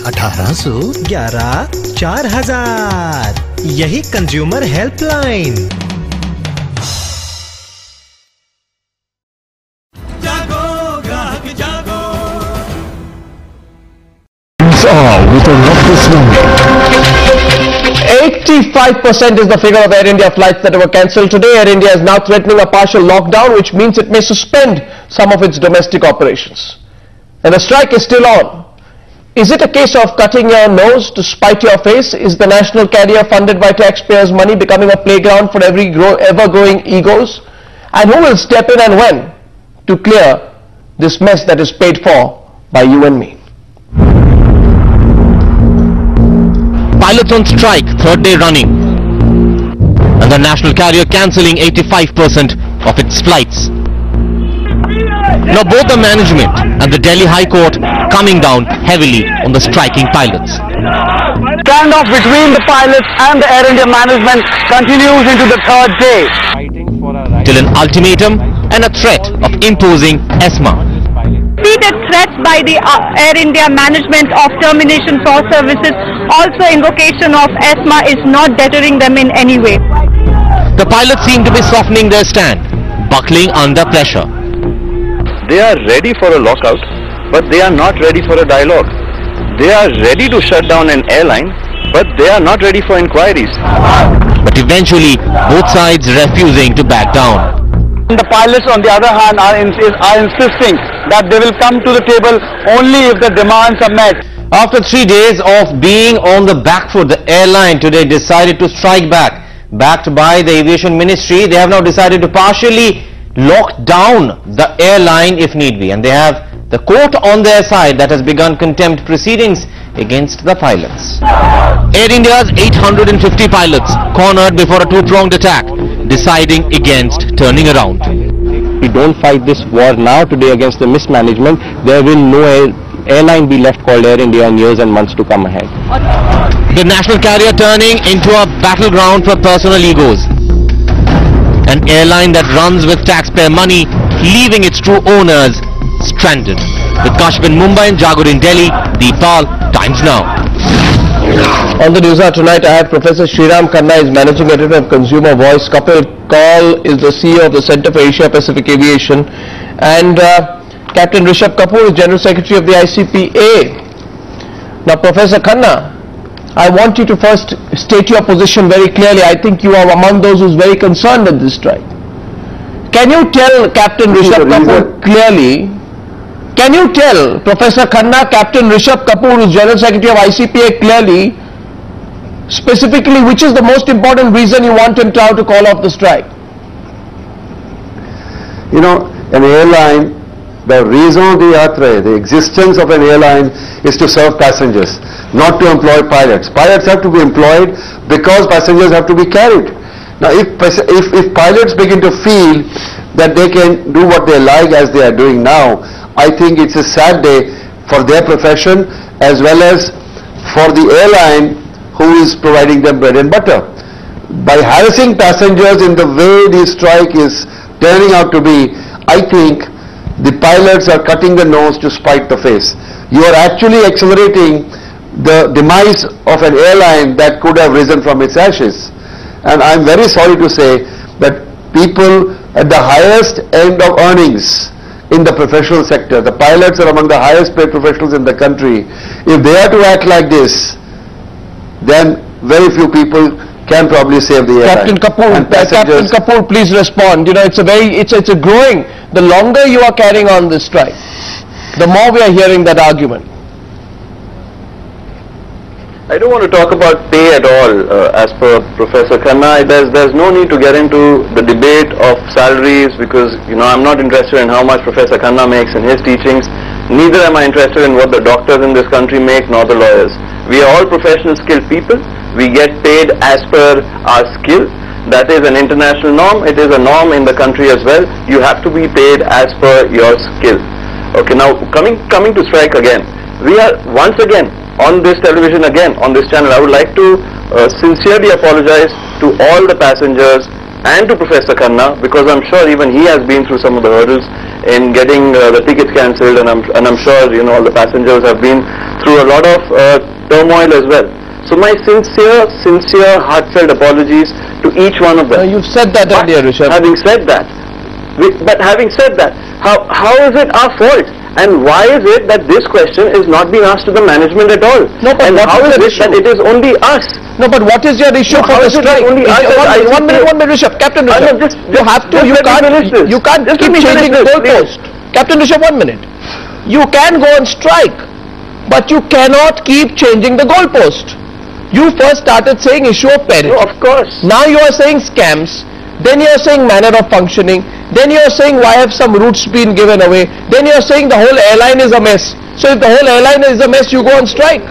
1811 यही consumer helpline. With a this morning. 85% is the figure of Air India flights that were cancelled today. Air India is now threatening a partial lockdown, which means it may suspend some of its domestic operations. And the strike is still on. Is it a case of cutting your nose to spite your face? Is the national carrier funded by taxpayers' money becoming a playground for ever-growing egos? And who will step in and when to clear this mess that is paid for by you and me? Pilots on strike, third day running, and the national carrier cancelling 85% of its flights. Now both the management and the Delhi High Court coming down heavily on the striking pilots. Standoff between the pilots and the Air India management continues into the third day. Till an ultimatum and a threat of imposing ESMA. Repeated threats by the Air India management of termination for services, also invocation of ESMA, is not deterring them in any way. The pilots seem to be softening their stand, buckling under pressure. They are ready for a lockout, but they are not ready for a dialogue. They are ready to shut down an airline, but they are not ready for inquiries. But eventually, both sides refusing to back down. The pilots, on the other hand, are insisting that they will come to the table only if the demands are met. After 3 days of being on the back foot, the airline today decided to strike back. Backed by the Aviation Ministry, they have now decided to partially lock down the airline if need be. And they have the court on their side that has begun contempt proceedings against the pilots. Air India's 850 pilots cornered before a two-pronged attack, deciding against turning around. We don't fight this war now today against the mismanagement. There will no airline be left called Air India in years and months to come ahead. The national carrier turning into a battleground for personal egos. An airline that runs with taxpayer money, leaving its true owners stranded. With Kashmir, Mumbai and Jagur in Delhi, Deepal, Times Now. On the news hour tonight, I have Prof.S.R.Khanna, is Managing Editor of Consumer Voice. Kapil Kaul is the CEO of the Center for Asia Pacific Aviation. And Captain Rishabh Kapoor is General Secretary of the ICPA. Now, Professor Khanna, I want you to first state your position very clearly. I think you are among those who is very concerned at this strike. Can you tell Captain Rishabh Kapoor clearly? Can you tell Professor Khanna, Captain Rishabh Kapoor, who is General Secretary of ICPA, clearly, specifically, which is the most important reason you want him to call off the strike? You know, an airline, the raison d'etre, the existence of an airline is to serve passengers, not to employ pilots. Pilots have to be employed because passengers have to be carried. Now, if pilots begin to feel that they can do what they like as they are doing now, I think it's a sad day for their profession as well as for the airline who is providing them bread and butter. By harassing passengers in the way the strike is turning out to be, I think the pilots are cutting the nose to spite the face. You are actually accelerating the demise of an airline that could have risen from its ashes. And I'm very sorry to say that people at the highest end of earnings in the professional sector, the pilots are among the highest paid professionals in the country. If they are to act like this, then very few people can probably save the airline. Captain Kapoor, please respond. You know, it's a growing. The longer you are carrying on this strike, the more we are hearing that argument. I don't want to talk about pay at all as per Professor Khanna. There's no need to get into the debate of salaries because, you know, I'm not interested in how much Professor Khanna makes in his teachings. Neither am I interested in what the doctors in this country make, nor the lawyers. We are all professional skilled people. We get paid as per our skill. That is an international norm. It is a norm in the country as well. You have to be paid as per your skill. Okay, now coming to strike again. We are once again on this television again, on this channel. I would like to sincerely apologize to all the passengers and to Professor Khanna because I'm sure even he has been through some of the hurdles. in getting the tickets cancelled, and I'm sure all the passengers have been through a lot of turmoil as well. So my sincere, heartfelt apologies to each one of them. You've said that earlier, Rishabh. Having said that, how is it our fault? And why is it that this question is not being asked to the management at all? No, but and how is it that it is only us? No, but what is your issue for the strike? Only us one minute, Rishabh. Captain Rishabh. You can't keep changing the goalpost. Captain Rishabh, 1 minute. You can go on strike, but you cannot keep changing the goalpost. You first started saying issue of parity. No, of course. Now you are saying scams. Then you are saying manner of functioning. Then you are saying why have some routes been given away. Then you are saying the whole airline is a mess. So if the whole airline is a mess, you go on strike.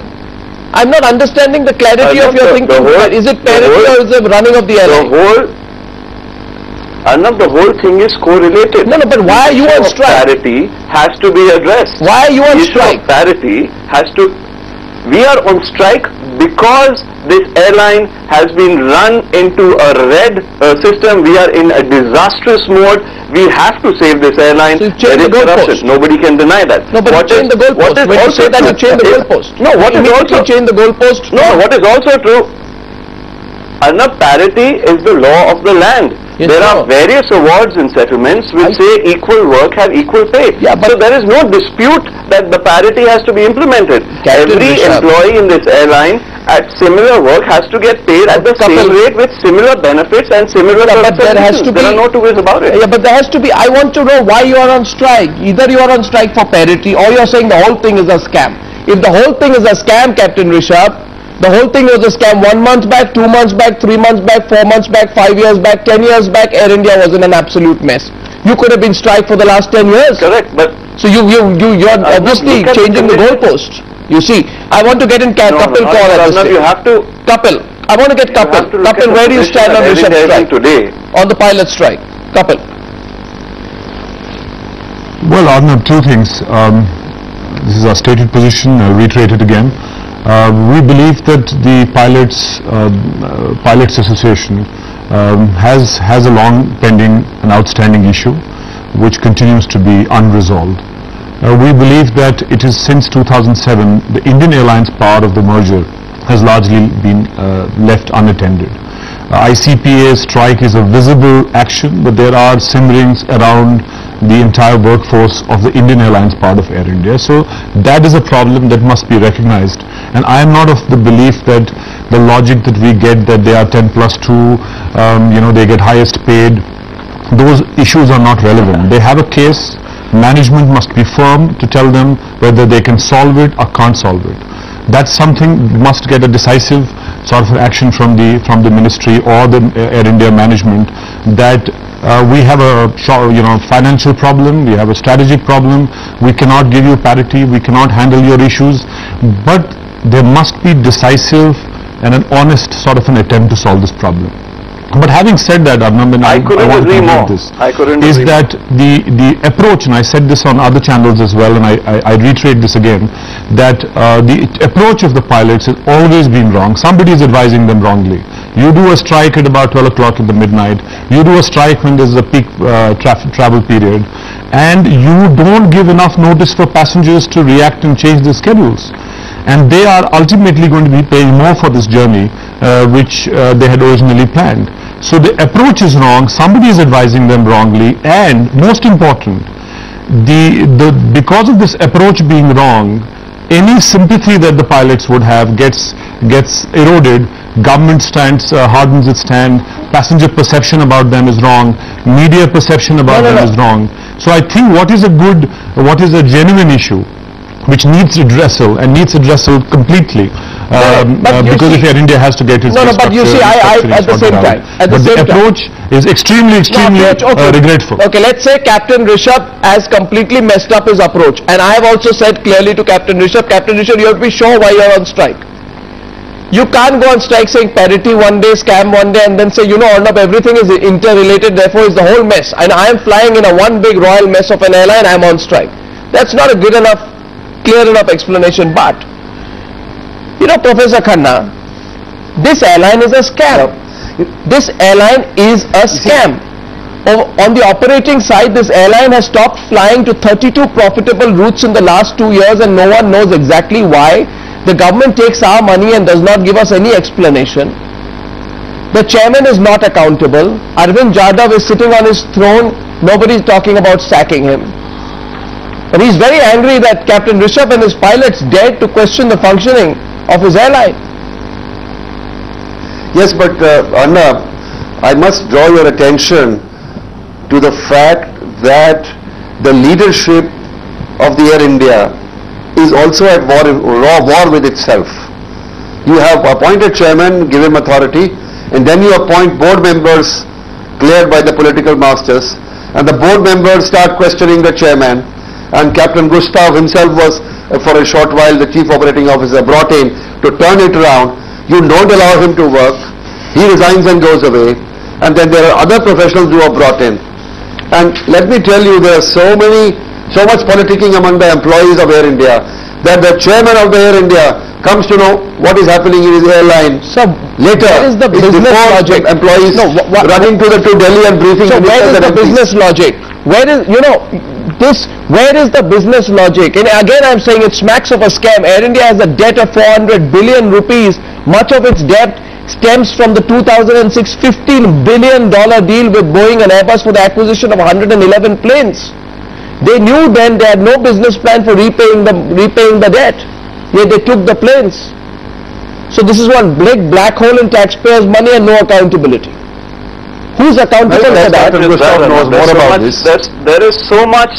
I'm not understanding the clarity of your thinking. Is it parity or is it running of the airline? The whole thing is correlated. No, but why are you on strike? Parity has to be addressed. Why are you on strike? Parity has to. We are on strike because this airline has been run into a red system. We are in a disastrous mode. We have to save this airline. So you change the goalpost. Nobody can deny that. No, but you change the goalpost. When you say that, you change the goalpost. No, what is also change the goalpost? No, what is also true? Parity is the law of the land. Yes, there are various awards and settlements which say equal work have equal pay. Yeah, so there is no dispute that the parity has to be implemented. Every employee in this airline at similar work has to get paid at the same rate with similar benefits and similar but there has to be, there are no two ways about it. Yeah, but there has to be, I want to know why you are on strike. Either you are on strike for parity or you are saying the whole thing is a scam. If the whole thing is a scam, Captain Rishabh, the whole thing was a scam 1 month back, 2 months back, 3 months back, 4 months back, 5 years back, 10 years back, Air India was in an absolute mess. You could have been strike for the last 10 years. Correct, but so you're obviously changing the goalpost. You see, I want to get in Kapil call at this stage. You have to. Kapil, I want to get Kapil. Kapil, where do you stand on Rishabh strike? Today. On the pilot strike. Kapil. Well, Arnab, two things. This is our stated position, I'll reiterate it again. We believe that the Pilots Association has a long pending and outstanding issue which continues to be unresolved. We believe that it is since 2007 the Indian Airlines part of the merger has largely been left unattended. ICPA strike is a visible action, but there are simmerings around the entire workforce of the Indian Airlines part of Air India. So that is a problem that must be recognized. And I am not of the belief that the logic that we get that they are 10 plus 2, they get highest paid, those issues are not relevant. They have a case. Management must be firm to tell them whether they can solve it or can't solve it. That's something must get a decisive sort of action from the ministry or the Air India management, that we have a financial problem, we have a strategic problem, we cannot give you parity, we cannot handle your issues, but there must be decisive and an honest sort of an attempt to solve this problem. But having said that, Arnab, and I want to complete this, is that the approach, and I said this on other channels as well, and I reiterate this again, that the approach of the pilots has always been wrong. Somebody is advising them wrongly. You do a strike at about 12 o'clock in the midnight, you do a strike when there's a peak travel period, and you don't give enough notice for passengers to react and change their schedules. And they are ultimately going to be paying more for this journey which they had originally planned. So the approach is wrong, somebody is advising them wrongly, and most important, because of this approach being wrong, any sympathy that the pilots would have gets eroded. Government hardens its stand, passenger perception about them is wrong, media perception about them is wrong. So I think what is a genuine issue which needs redressal and needs redressel completely, because if Air India has to get its but you see, at the same time, the approach is extremely regretful. Okay, let's say Captain Rishabh has completely messed up his approach, and I have also said clearly to Captain Rishabh, you have to be sure why you are on strike. You can't go on strike saying parity one day, scam one day, and then say, Arnab, everything is interrelated, therefore it's the whole mess, and I am flying in a one big royal mess of an airline, I am on strike. That's not a good enough, clear enough explanation. But Prof.S.R. Khanna, this airline is a scam. This airline is a scam. On the operating side, this airline has stopped flying to 32 profitable routes in the last 2 years, and no one knows exactly why. The government takes our money and does not give us any explanation. The chairman is not accountable. Arvind Jadhav is sitting on his throne. Nobody is talking about sacking him. And he's very angry that Captain Rishabh and his pilots dared to question the functioning of his airline. Yes, but Anna, I must draw your attention to the fact that the leadership of the Air India is also at war with itself. You have appointed chairman, give him authority, and then you appoint board members cleared by the political masters, and the board members start questioning the chairman, and Captain Gustav himself was for a short while the chief operating officer brought in to turn it around. You don't allow him to work, he resigns and goes away, and then there are other professionals who are brought in. And let me tell you, there are so much politicking among the employees of Air India that the chairman of the Air India comes to know what is happening in his airline. So later, where is the business logic? Employees running to Delhi and briefing. So where is the business logic? Where is, where is the business logic? And again I'm saying it smacks of a scam. Air India has a debt of 400 billion rupees. Much of its debt stems from the 2006 $15 billion deal with Boeing and Airbus for the acquisition of 111 planes. They knew then they had no business plan for repaying the debt, yet they took the planes. So this is one big black hole in taxpayers' money and no accountability. Who's accountable for that? Knows more about this. There is so much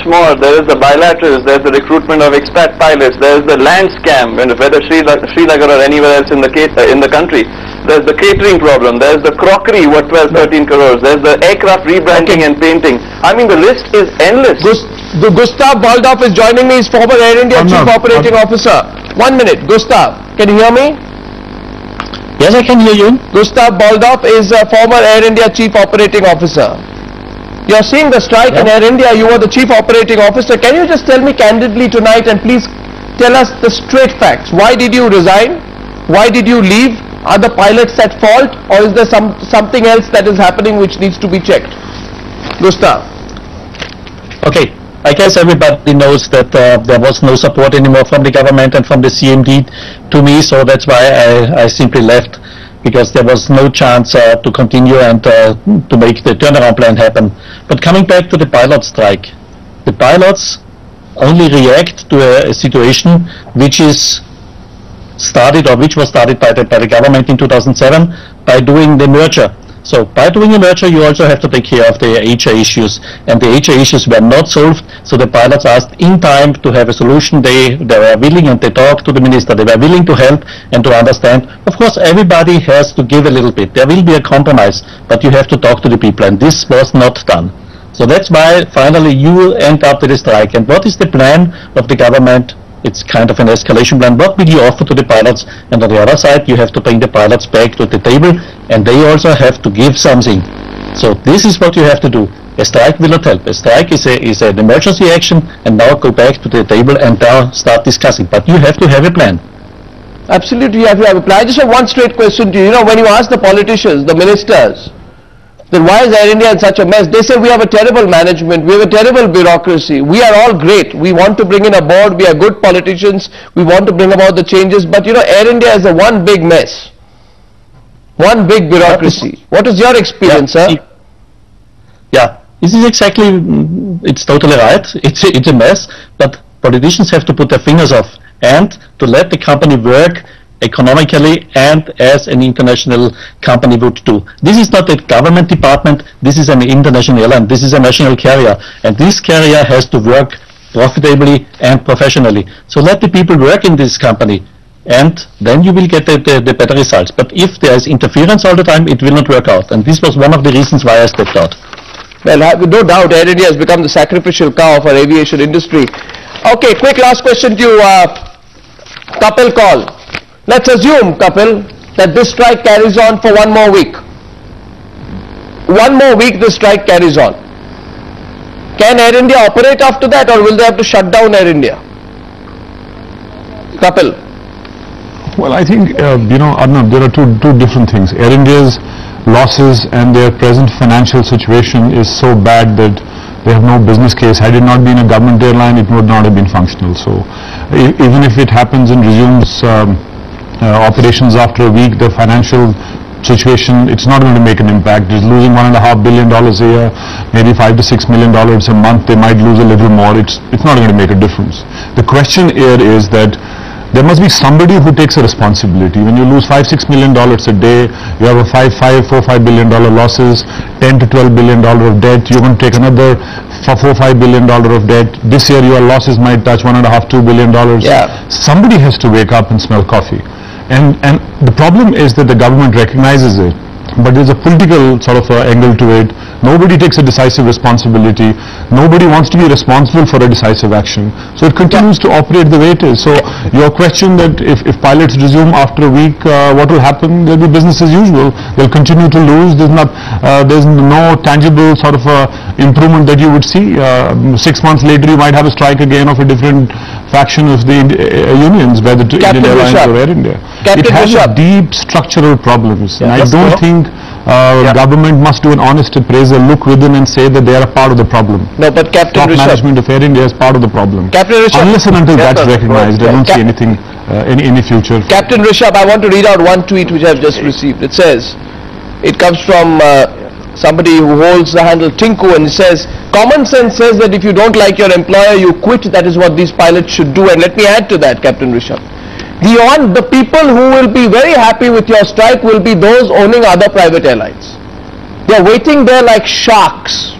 more. There is the bilaterals, there is the recruitment of expat pilots, there is the land scam, whether Srinagar or anywhere else in the country. There is the catering problem, there is the crockery, 12-13 crores, there is the aircraft rebranding and painting. I mean, the list is endless. Gustav Baldorf is joining me, he's former Air India Chief Operating Officer. 1 minute, Gustav, can you hear me? Yes, I can hear you. Gustav Baldorf is a former Air India Chief Operating Officer. You're seeing the strike in Air India, you were the Chief Operating Officer. Can you just tell me candidly tonight and please tell us the straight facts. Why did you resign? Why did you leave? Are the pilots at fault, or is there something else that is happening which needs to be checked? Gustav. Okay. I guess everybody knows that there was no support anymore from the government and from the CMD to me, so that's why I simply left, because there was no chance to continue and to make the turnaround plan happen. But coming back to the pilot strike, the pilots only react to a situation which is started, or which was started by the government in 2007 by doing the merger. So by doing a merger, you also have to take care of the HR issues, and the HR issues were not solved, so the pilots asked in time to have a solution. They were willing, and they talked to the minister. They were willing to help and to understand. Of course, everybody has to give a little bit. There will be a compromise, but you have to talk to the people, and this was not done. So that's why finally you end up with a strike. And what is the plan of the government? It's kind of an escalation plan. What will you offer to the pilots? And on the other side, you have to bring the pilots back to the table, and they also have to give something. So this is what you have to do. A strike will not help. A strike is an emergency action, and now go back to the table and now start discussing. But you have to have a plan. Absolutely, you have to have a plan. I just have one straight question to you. You know, when you ask the politicians, the ministers, then why is Air India in such a mess? They say we have a terrible management, we have a terrible bureaucracy, we are all great, we want to bring in a board, we are good politicians, we want to bring about the changes, but you know, Air India is a one big mess, one big bureaucracy. What is your experience, sir? Yeah, this is exactly, it's totally right, it's a mess, but politicians have to put their fingers off and to let the company work economically and as an international company would do. This is not a government department, this is an international airline, this is a national carrier, and this carrier has to work profitably and professionally. So let the people work in this company, and then you will get the better results. But if there is interference all the time, it will not work out, and this was one of the reasons why I stepped out. Well, no doubt Air India has become the sacrificial cow of our aviation industry. Okay, quick last question to you, Kapil Kaul. Let's assume, Kapil, that this strike carries on for one more week. One more week the strike carries on. Can Air India operate after that, or will they have to shut down Air India? Kapil. Well, I think, Arnab, there are two different things. Air India's losses and their present financial situation is so bad that they have no business case. Had it not been a government airline, it would not have been functional. So even if it happens and resumes operations after a week, the financial situation, it's not going to make an impact. It's losing $1.5 billion a year, maybe $5 to $6 million a month. They might lose a little more. It's not going to make a difference. The question here is that there must be somebody who takes a responsibility. When you lose $5-6 million a day, you have a $4-5 billion losses, $10 to $12 billion of debt. You're going to take another $4-5 billion of debt. This year your losses might touch $1.5-2 billion. Yeah. Somebody has to wake up and smell coffee. And the problem is that the government recognizes it, but there's a political sort of angle to it. Nobody takes a decisive responsibility. Nobody wants to be responsible for a decisive action. So it continues to operate the way it is. So your question that if pilots resume after a week, what will happen? There'll be business as usual. They'll continue to lose. There's no tangible sort of improvement that you would see. 6 months later, you might have a strike again of a different faction of the unions, whether to Indian Airlines or Air India. It has deep structural problems. And I don't think government must do an honest appraisal, look within and say that they are a part of the problem. No, but Captain Top Rishabh, management of Air India is part of the problem. Captain Rishabh, unless and until that's recognized, I don't see anything, any future. Captain Rishabh, I want to read out one tweet which I've just received. It says, it comes from somebody who holds the handle Tinku, and it says, common sense says that if you don't like your employer, you quit. That is what these pilots should do. And let me add to that, Captain Rishabh. The people who will be very happy with your strike will be those owning other private airlines. They are waiting there like sharks.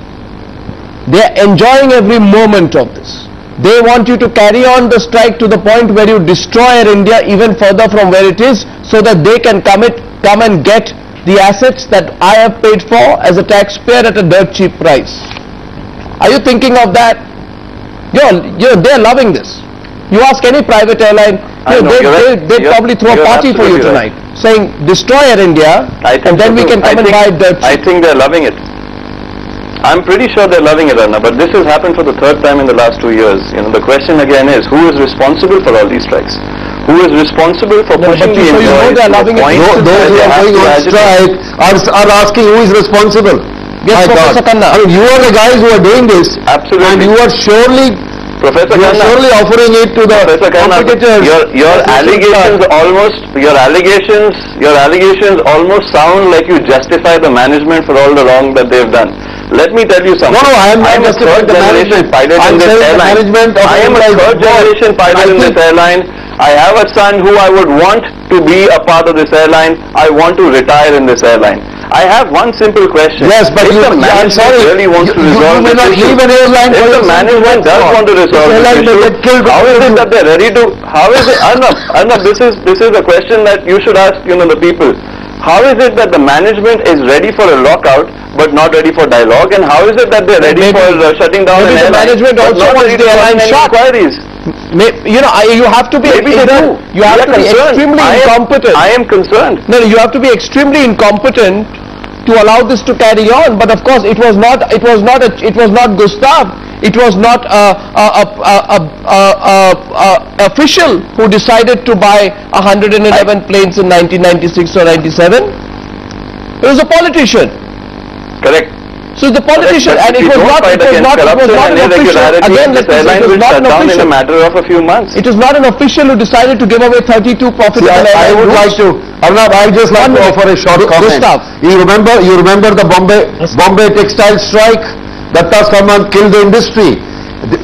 They are enjoying every moment of this. They want you to carry on the strike to the point where you destroy Air India even further from where it is, so that they can come and get the assets that I have paid for as a taxpayer at a dirt cheap price. Are you thinking of that? They're loving this. You ask any private airline, they'd probably throw a party for you tonight, saying destroy Air India and then we can come and buy dirt cheap. I think they're loving it. I'm pretty sure they're loving it, Arna, but this has happened for the third time in the last 2 years. The question again is, who is responsible for all these strikes? Who is responsible for pushing the employees to the point those who are going on strike are asking who is responsible. Yes, Prof.S.R. Khanna. I mean, you are the guys who are doing this. Absolutely. And you are surely offering it to the competitors. Your allegations almost sound like you justify the management for all the wrong that they've done. Let me tell you something. No, I am not justifying the management. I am a third generation pilot in this airline. I have a son who I would want to be a part of this airline. I want to retire in this airline. I have one simple question. Yes, but if the management really wants to resolve this issue, if the management does want to resolve this issue, how is it that they're ready to? How is it, Arnab, this is a question that you should ask, the people. How is it that the management is ready for a lockout but not ready for dialogue, and how is it that they're ready for shutting down an airline? The management also wants the airline shut. You have to be extremely incompetent. I am concerned. No, you have to be extremely incompetent to allow this to carry on. But of course, it was not Gustav. It was not official who decided to buy 111 planes in 1996 or 97. It was a politician. Correct. So the politician, and it was not an official. Again, let me say, it was not an official. In a matter of a few months. It was not an official who decided to give away 32 profitable airlines. I would like to, Arnab, I just like to offer a short comment. Gustav. You remember the Bombay textile strike? Datta Saman killed the industry.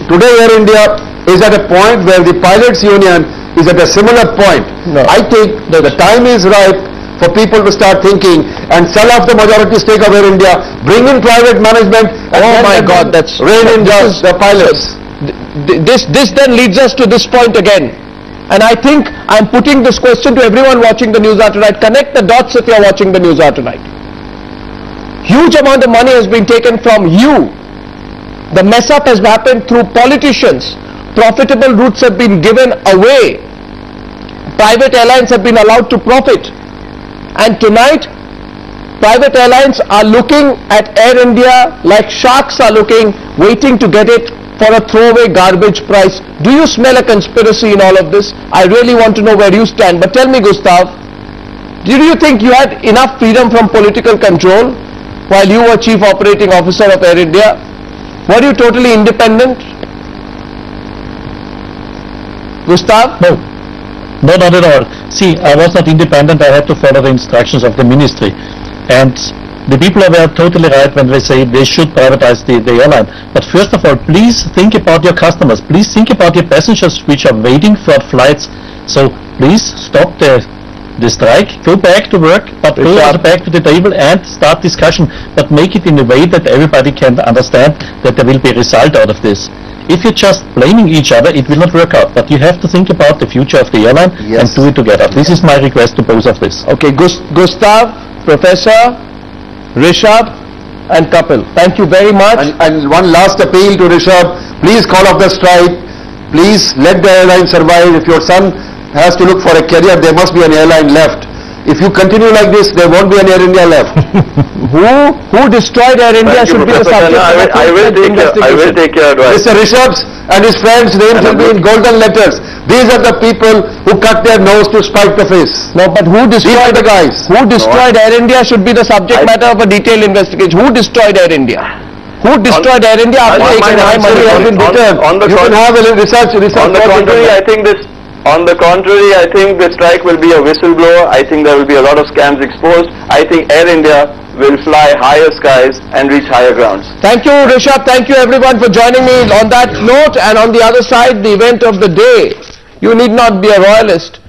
Today Air India is at a point where the pilots union is at a similar point. No. I think that the time is ripe for people to start thinking and sell off the majority stake of Air India, bring in private management, and rein in the pilots. This then leads us to this point again. And I think I'm putting this question to everyone watching the News Hour tonight. Connect the dots if you're watching the News Hour tonight. Huge amount of money has been taken from you. The mess up has happened through politicians. Profitable routes have been given away. Private airlines have been allowed to profit. And tonight, private airlines are looking at Air India like sharks are looking, waiting to get it for a throwaway garbage price. Do you smell a conspiracy in all of this? I really want to know where you stand. But tell me, Gustav, Did you think you had enough freedom from political control while you were Chief Operating Officer of Air India? Were you totally independent? Gustav? No, not at all. See, I was not independent. I had to follow the instructions of the ministry. And the people were totally right when they say they should privatize the airline. But first of all, please think about your customers. Please think about your passengers which are waiting for flights. So please stop the strike, go back to work, but go also back to the table and start discussion. But make it in a way that everybody can understand that there will be a result out of this. If you're just blaming each other, it will not work out. But you have to think about the future of the airline and do it together. This is my request to both of this. Okay, Gustav, Professor, Rishabh and Kapil. Thank you very much. And one last appeal to Rishabh, please call off the strike. Please let the airline survive. If your son has to look for a career, there must be an airline left. If you continue like this, there won't be an Air India left. Who destroyed Air India should be the subject of I will take your advice. Mr. Rishabh's and his friends' names will be in golden letters. These are the people who cut their nose to spite the face. No, but who destroyed the guys? Who destroyed Air India should be the subject matter of a detailed investigation. Who destroyed Air India? Who destroyed Air India after taking high money has been returned? You can have a research. On the contrary, I think the strike will be a whistleblower. I think there will be a lot of scams exposed. I think Air India will fly higher skies and reach higher grounds. Thank you, Rishabh. Thank you, everyone, for joining me on that note. And on the other side, the event of the day. You need not be a royalist,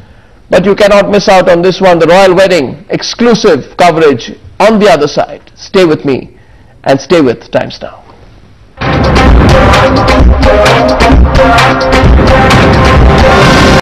but you cannot miss out on this one, the royal wedding. Exclusive coverage on the other side. Stay with me and stay with Times Now.